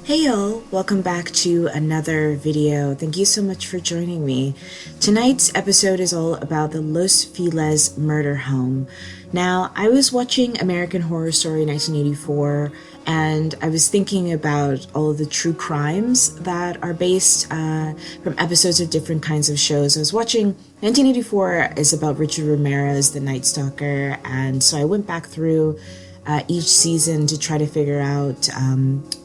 Hey y'all, welcome back to another video. Thank you so much for joining me. Tonight's episode is all about the Los Feliz murder home. Now, I was watching American Horror Story 1984, and I was thinking about all of the true crimes that are based from episodes of different kinds of shows. I was watching 1984 is about Richard Ramirez, the Night Stalker, and so I went back through each season to try to figure out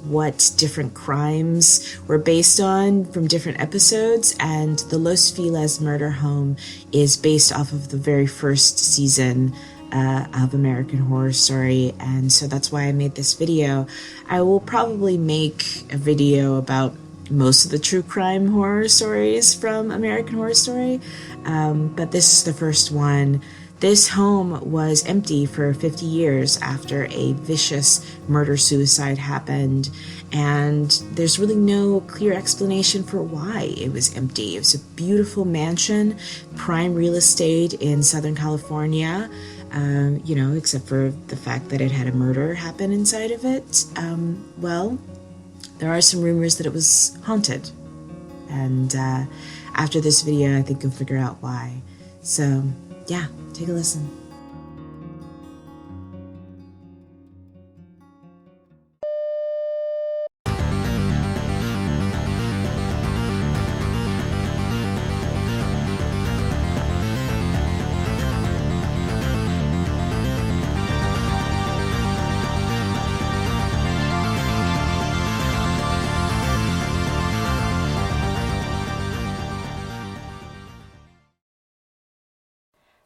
what different crimes were based on from different episodes, and the Los Feliz murder home is based off of the very first season of American Horror Story, and so that's why I made this video. I will probably make a video about most of the true crime horror stories from American Horror Story, but this is the first one. This home was empty for 50 years after a vicious murder-suicide happened, and there's really no clear explanation for why it was empty. It was a beautiful mansion, prime real estate in Southern California, except for the fact that it had a murder happen inside of it. There are some rumors that it was haunted, and after this video, I think you'll figure out why. So, yeah. Take a listen.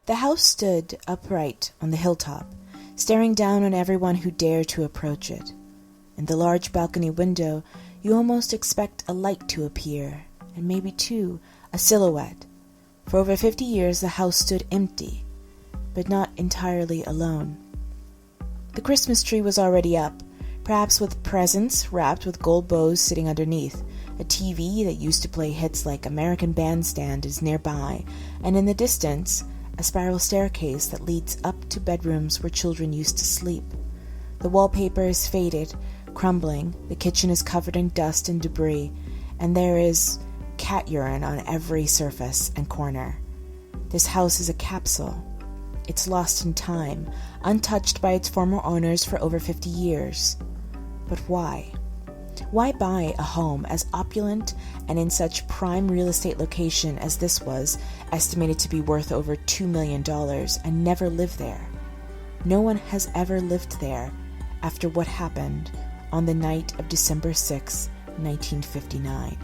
The house stood upright on the hilltop, staring down on everyone who dared to approach it. In the large balcony window, you almost expect a light to appear, and maybe, too, a silhouette. For over 50 years, the house stood empty, but not entirely alone. The Christmas tree was already up, perhaps with presents wrapped with gold bows sitting underneath. A TV that used to play hits like American Bandstand is nearby, and in the distance, a spiral staircase that leads up to bedrooms where children used to sleep. The wallpaper is faded, crumbling, the kitchen is covered in dust and debris, and there is cat urine on every surface and corner. This house is a capsule. It's lost in time, untouched by its former owners for over 50 years. But why? Why buy a home as opulent and in such prime real estate location as this was, estimated to be worth over $2 million, and never live there? No one has ever lived there after what happened on the night of December 6, 1959.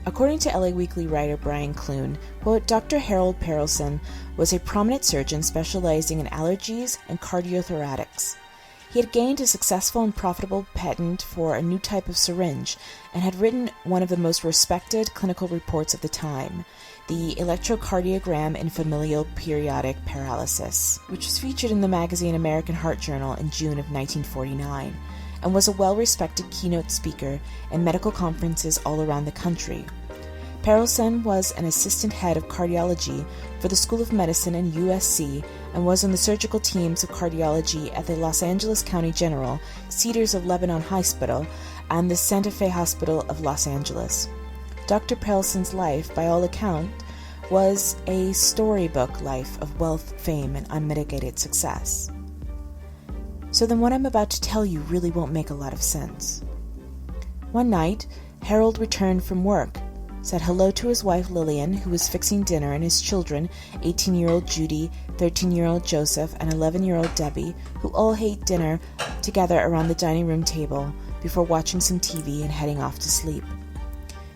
According to LA Weekly writer Brian Clune, quote, Dr. Harold Pierson was a prominent surgeon specializing in allergies and cardiothoracics. He had gained a successful and profitable patent for a new type of syringe and had written one of the most respected clinical reports of the time, the electrocardiogram in familial periodic paralysis, which was featured in the magazine American Heart Journal in June of 1949, and was a well-respected keynote speaker in medical conferences all around the country. Pierson was an assistant head of cardiology for the School of Medicine in USC and was on the surgical teams of cardiology at the Los Angeles County General, Cedars of Lebanon Hospital, and the Santa Fe Hospital of Los Angeles. Dr. Pierson's life, by all accounts, was a storybook life of wealth, fame, and unmitigated success. So then what I'm about to tell you really won't make a lot of sense. One night, Harold returned from work, said hello to his wife Lillian, who was fixing dinner, and his children, 18-year-old Judy, 13-year-old Joseph, and 11-year-old Debbie, who all ate dinner together around the dining room table before watching some TV and heading off to sleep.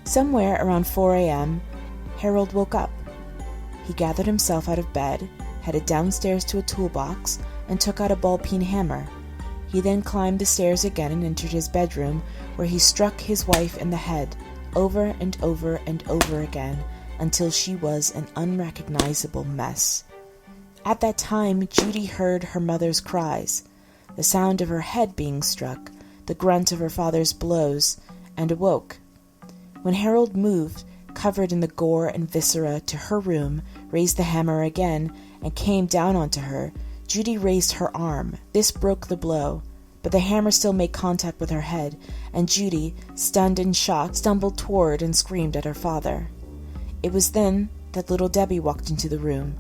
Somewhere around 4 a.m., Harold woke up. He gathered himself out of bed, headed downstairs to a toolbox, and took out a ball-peen hammer. He then climbed the stairs again and entered his bedroom, where he struck his wife in the head, over and over and over again, until she was an unrecognizable mess. At that time, Judy heard her mother's cries, the sound of her head being struck, the grunt of her father's blows, and awoke. When Harold moved, covered in the gore and viscera, to her room, raised the hammer again, and came down onto her, Judy raised her arm. This broke the blow. but the hammer still made contact with her head, and Judy, stunned and shocked, stumbled toward and screamed at her father. It was then that little Debbie walked into the room.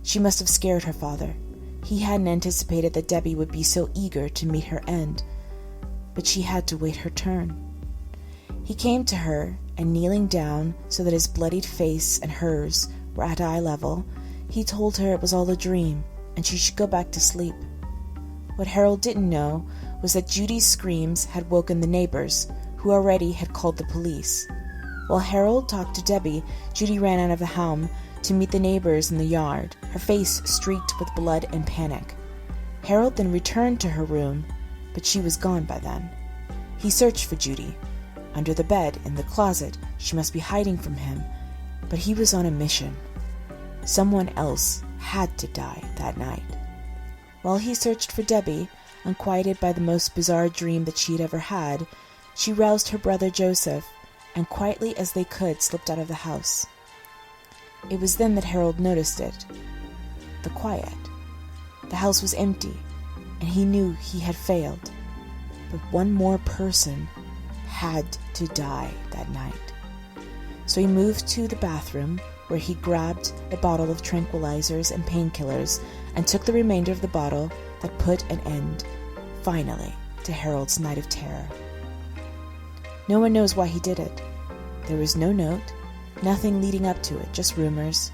She must have scared her father. He hadn't anticipated that Debbie would be so eager to meet her end, but she had to wait her turn. He came to her, and kneeling down so that his bloodied face and hers were at eye level, he told her it was all a dream and she should go back to sleep. What Harold didn't know was that Judy's screams had woken the neighbors, who already had called the police. While Harold talked to Debbie, Judy ran out of the home to meet the neighbors in the yard, her face streaked with blood and panic. Harold then returned to her room, but she was gone by then. He searched for Judy. Under the bed, in the closet, she must be hiding from him, but he was on a mission. Someone else had to die that night. While he searched for Debbie, unquieted by the most bizarre dream that she had ever had, she roused her brother Joseph, and quietly as they could slipped out of the house. It was then that Harold noticed it. The quiet. The house was empty, and he knew he had failed. But one more person had to die that night. So he moved to the bathroom, where he grabbed a bottle of tranquilizers and painkillers and took the remainder of the bottle that put an end, finally, to Harold's night of terror. No one knows why he did it. There was no note, nothing leading up to it, just rumors.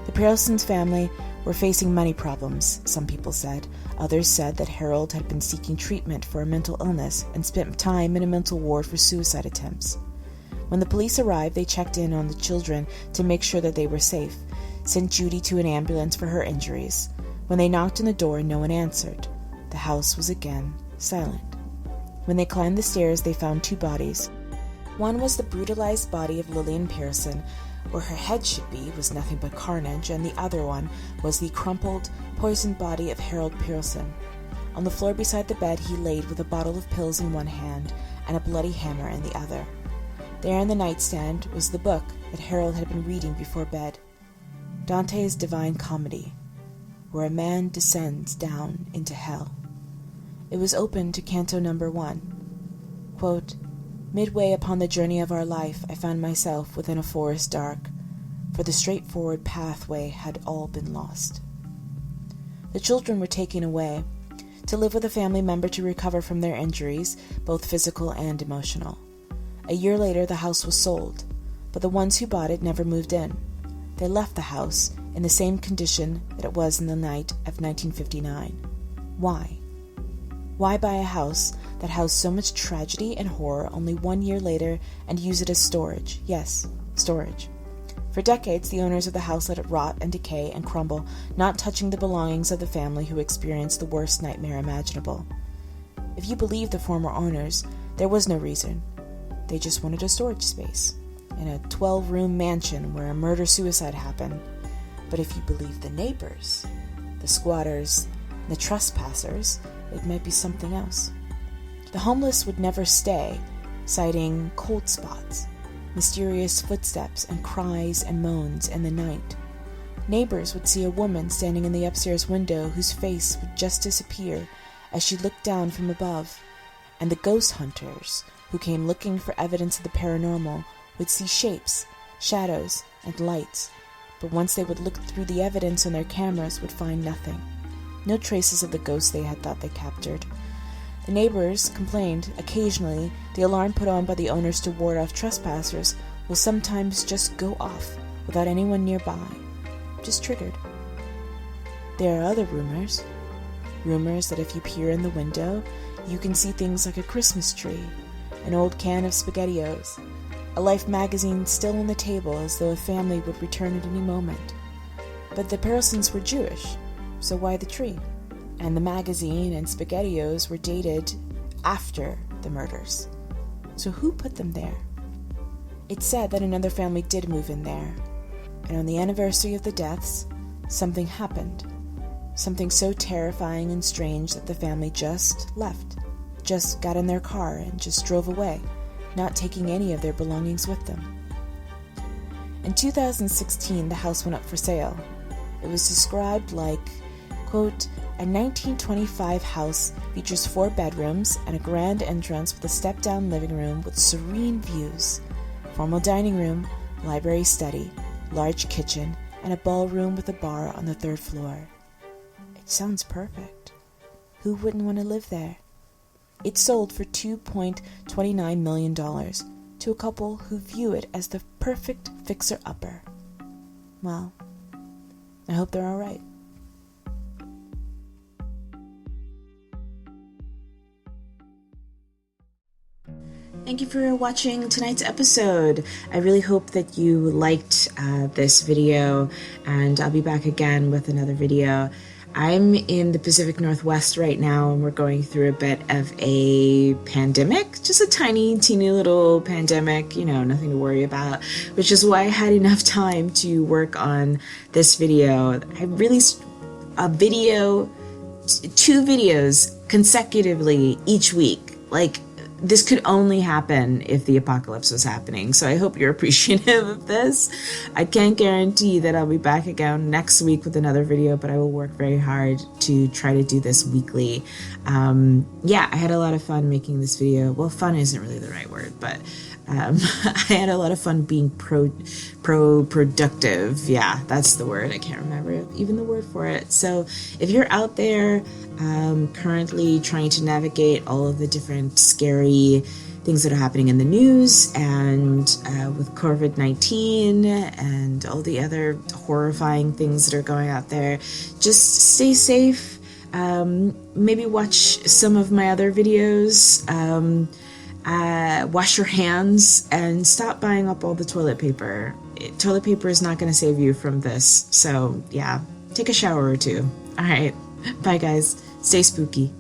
The Pierson's family were facing money problems, some people said. Others said that Harold had been seeking treatment for a mental illness and spent time in a mental ward for suicide attempts. When the police arrived, they checked in on the children to make sure that they were safe, sent Judy to an ambulance for her injuries. When they knocked on the door, no one answered. The house was again silent. When they climbed the stairs, they found two bodies. One was the brutalized body of Lillian Pierson. Where her head should be was nothing but carnage, and the other one was the crumpled, poisoned body of Harold Pierson. On the floor beside the bed he laid with a bottle of pills in one hand and a bloody hammer in the other. There in the nightstand was the book that Harold had been reading before bed, Dante's Divine Comedy, where a man descends down into hell. It was open to Canto No. 1. Quote, "Midway upon the journey of our life, I found myself within a forest dark, for the straightforward pathway had all been lost." The children were taken away to live with a family member to recover from their injuries, both physical and emotional. A year later, the house was sold, but the ones who bought it never moved in. They left the house in the same condition that it was in the night of 1959. Why? Why buy a house that housed so much tragedy and horror only 1 year later and use it as storage? Yes, storage. For decades, the owners of the house let it rot and decay and crumble, not touching the belongings of the family who experienced the worst nightmare imaginable. If you believe the former owners, there was no reason. They just wanted a storage space in a 12-room mansion where a murder-suicide happened. But if you believe the neighbors, the squatters, the trespassers, it might be something else. The homeless would never stay, citing cold spots, mysterious footsteps, and cries and moans in the night. Neighbors would see a woman standing in the upstairs window whose face would just disappear as she looked down from above, and the ghost hunters who came looking for evidence of the paranormal would see shapes, shadows, and lights, but once they would look through the evidence on their cameras would find nothing. No traces of the ghosts they had thought they captured. The neighbors complained occasionally the alarm put on by the owners to ward off trespassers will sometimes just go off without anyone nearby, just triggered. There are other rumors. Rumors that if you peer in the window, you can see things like a Christmas tree, an old can of SpaghettiOs, a Life magazine still on the table as though a family would return at any moment. But the Piersons were Jewish, so why the tree? And the magazine and SpaghettiOs were dated after the murders. So who put them there? It's said that another family did move in there, and on the anniversary of the deaths, something happened. Something so terrifying and strange that the family just left, just got in their car and just drove away, not taking any of their belongings with them. In 2016, the house went up for sale. It was described like, quote, A 1925 house features 4 bedrooms and a grand entrance with a step-down living room with serene views, formal dining room, library study, large kitchen, and a ballroom with a bar on the 3rd floor. It sounds perfect. Who wouldn't want to live there? It sold for $2.29 million to a couple who view it as the perfect fixer-upper. Well, I hope they're all right. Thank you for watching tonight's episode. I really hope that you liked this video, and I'll be back again with another video. I'm in the Pacific Northwest right now, and we're going through a bit of a pandemic, just a tiny, teeny little pandemic, you know, nothing to worry about, which is why I had enough time to work on this video. I released a video, 2 videos consecutively each week. Like, this could only happen if the apocalypse was happening, so I hope you're appreciative of this. I can't guarantee that I'll be back again next week with another video, but I will work very hard to try to do this weekly. Yeah, I had a lot of fun making this video. Well, fun isn't really the right word, but I had a lot of fun being productive. Yeah, that's the word. I can't remember even the word for it. So if you're out there currently trying to navigate all of the different scary things that are happening in the news and with COVID-19 and all the other horrifying things that are going out there, just stay safe. Maybe watch some of my other videos. Wash your hands and stop buying up all the toilet paper. Toilet paper is not going to save you from this. So yeah, take a shower or 2. All right. Bye guys. Stay spooky.